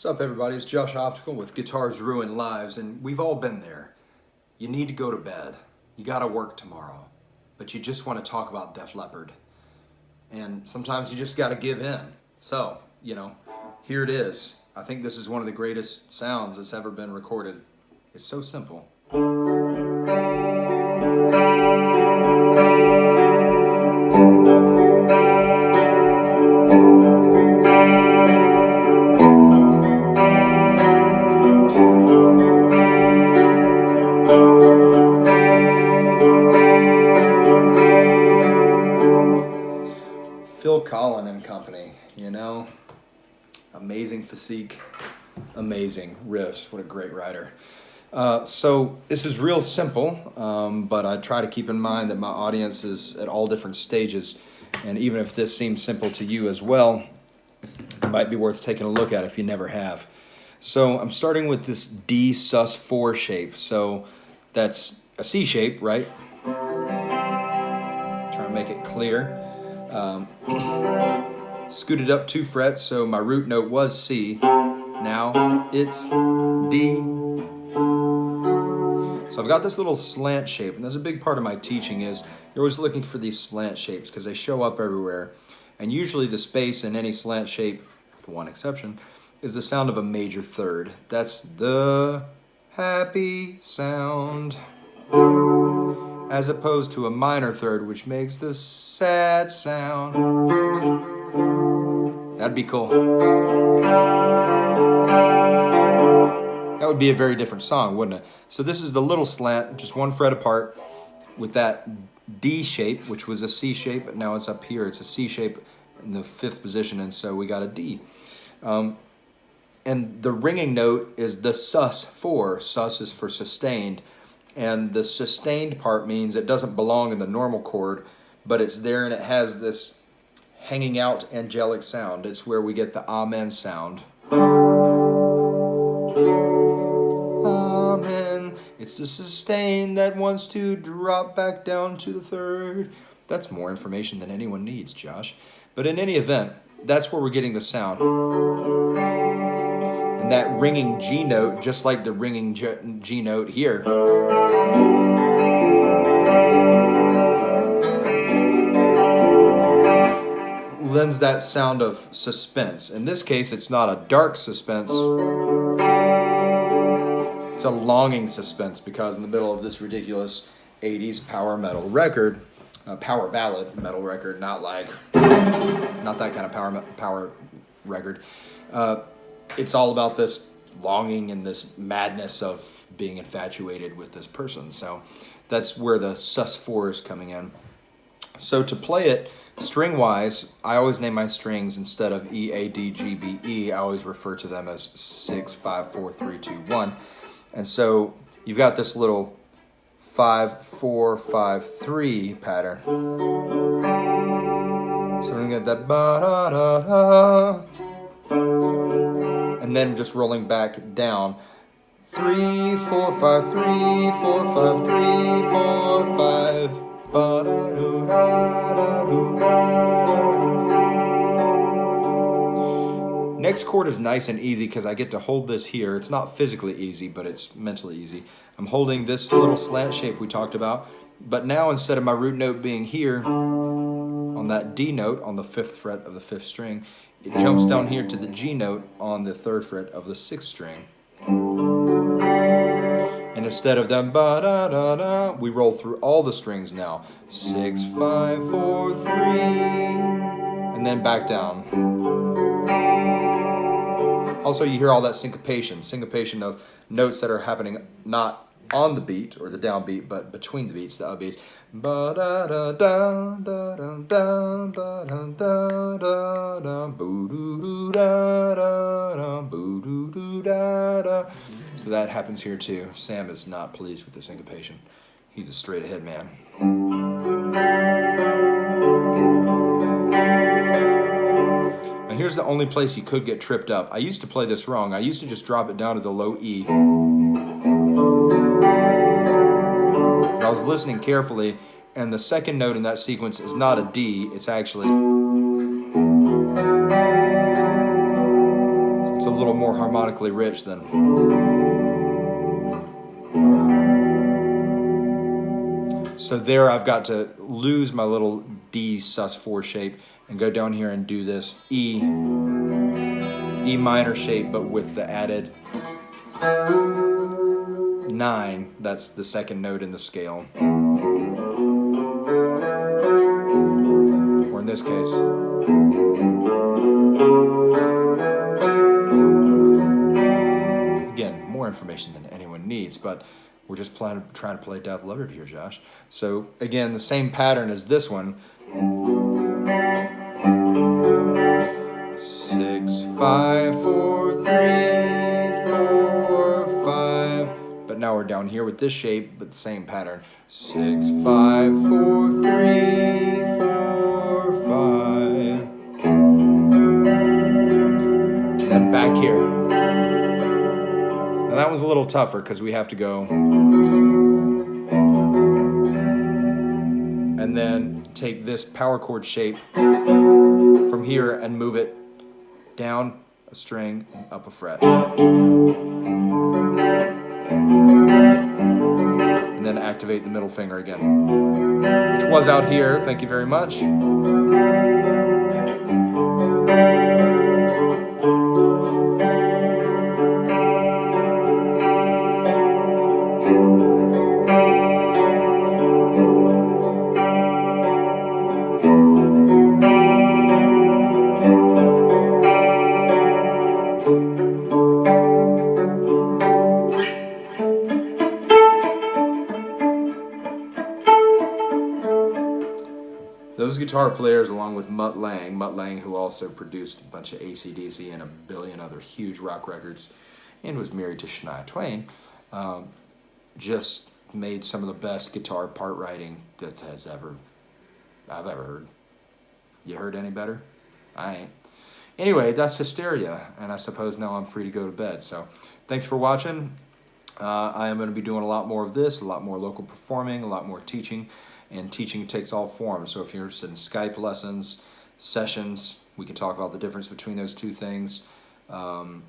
What's up, everybody? It's JoshOptical with Guitars Ruin Lives, and we've all been there. You need to go to bed. You gotta work tomorrow, but you just want to talk about Def Leppard. And sometimes you just gotta give in. So, here it is. I think this is one of the greatest sounds that's ever been recorded. It's so simple. Phil Collen and company, amazing physique, amazing riffs. What a great writer. So this is real simple, but I try to keep in mind that my audience is at all different stages, and even if this seems simple to you as well, it might be worth taking a look at if you never have. So I'm starting with this D sus4 shape. So that's a C shape, right? Try to make it clear. Scooted up 2 frets, so my root note was C. Now it's D. So I've got this little slant shape, and that's a big part of my teaching is you're always looking for these slant shapes because they show up everywhere. And usually the space in any slant shape, with one exception, is the sound of a major third. That's the happy sound, as opposed to a minor third, which makes the sad sound. That'd be cool. That would be a very different song, wouldn't it? So this is the little slant, just 1 fret apart, with that D shape, which was a C shape, but now it's up here. It's a C shape in the 5th position, and so we got a D. And the ringing note is the sus4. Sus is for sustained. And the sustained part means it doesn't belong in the normal chord, but it's there and it has this hanging out angelic sound. It's where we get the amen sound. Amen. It's the sustained that wants to drop back down to the 3rd. That's more information than anyone needs, Josh. But in any event, that's where we're getting the sound. And that ringing G note, just like the ringing G note here, lends that sound of suspense. In this case, it's not a dark suspense. It's a longing suspense, because in the middle of this ridiculous 80s power metal record, power ballad metal record, not that kind of power record, it's all about this longing and this madness of being infatuated with this person. So that's where the sus4 is coming in. So to play it string-wise, I always name my strings instead of E, A, D, G, B, E. I always refer to them as 6, 5, 4, 3, 2, 1. And so you've got this little 5, 4, 5, 3 pattern. So we're gonna get that ba-da-da-da. And then just rolling back down. 3, 4, 5, 3, 4, 5, 3, 4, 5. Next chord is nice and easy because I get to hold this here. It's not physically easy, but it's mentally easy. I'm holding this little slant shape we talked about, but now instead of my root note being here on that D note on the 5th fret of the 5th string, it jumps down here to the G note on the 3rd fret of the 6th string. And instead of them ba-da-da-da, we roll through all the strings now. 6, 5, 4, 3, and then back down. Also, you hear all that syncopation of notes that are happening not on the beat or the downbeat, but between the beats, the upbeats. So that happens here too. Sam is not pleased with the syncopation. He's a straight ahead man. Now here's the only place you could get tripped up. I used to play this wrong. I used to just drop it down to the low E. I was listening carefully, and the 2nd note in that sequence is not a D, it's actually, it's a little more more harmonically rich than. So there I've got to lose my little D sus4 shape and go down here and do this E minor shape, but with the added 9. That's the second note in the scale. Or in this case. Again, more information than anyone needs, but we're just trying to play Def Leppard here, Josh. So again, the same pattern as this one. 6, 5, 4, 3, 4, 5. But now we're down here with this shape, but the same pattern. 6, 5, 4, 3, 4, 5. And then back here. Now that was a little tougher because we have to go and then take this power chord shape from here and move it down a string and up a fret. And then activate the middle finger again, which was out here. Thank you very much. Those guitar players, along with Mutt Lange, who also produced a bunch of AC/DC and a billion other huge rock records, and was married to Shania Twain, just made some of the best guitar part writing that I've ever heard. You heard any better? I ain't. Anyway, that's Hysteria, and I suppose now I'm free to go to bed. So, thanks for watching. I am going to be doing a lot more of this, a lot more local performing, a lot more teaching. And teaching takes all forms. So if you're interested in Skype lessons, sessions, we can talk about the difference between those two things. I'm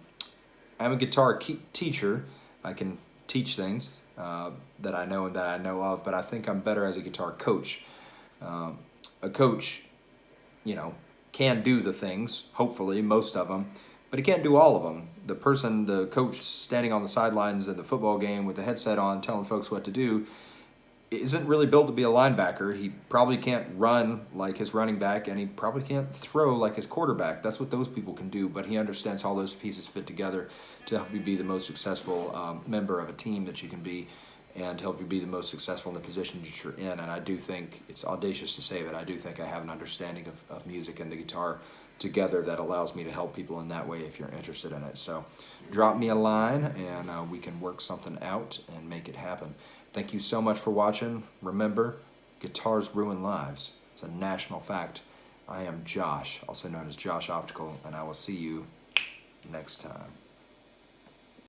a guitar teacher. I can teach things that I know and that I know of, but I think I'm better as a guitar coach. A coach, can do the things, hopefully, most of them, but he can't do all of them. The coach standing on the sidelines at the football game with the headset on telling folks what to do isn't really built to be a linebacker. He probably can't run like his running back, and he probably can't throw like his quarterback. That's what those people can do, but he understands how those pieces fit together to help you be the most successful member of a team that you can be, and help you be the most successful in the position that you're in. And I do think, it's audacious to say, but I do think I have an understanding of music and the guitar together that allows me to help people in that way if you're interested in it. So drop me a line, and we can work something out and make it happen. Thank you so much for watching. Remember, guitars ruin lives. It's a national fact. I am Josh, also known as JoshOptical, and I will see you next time.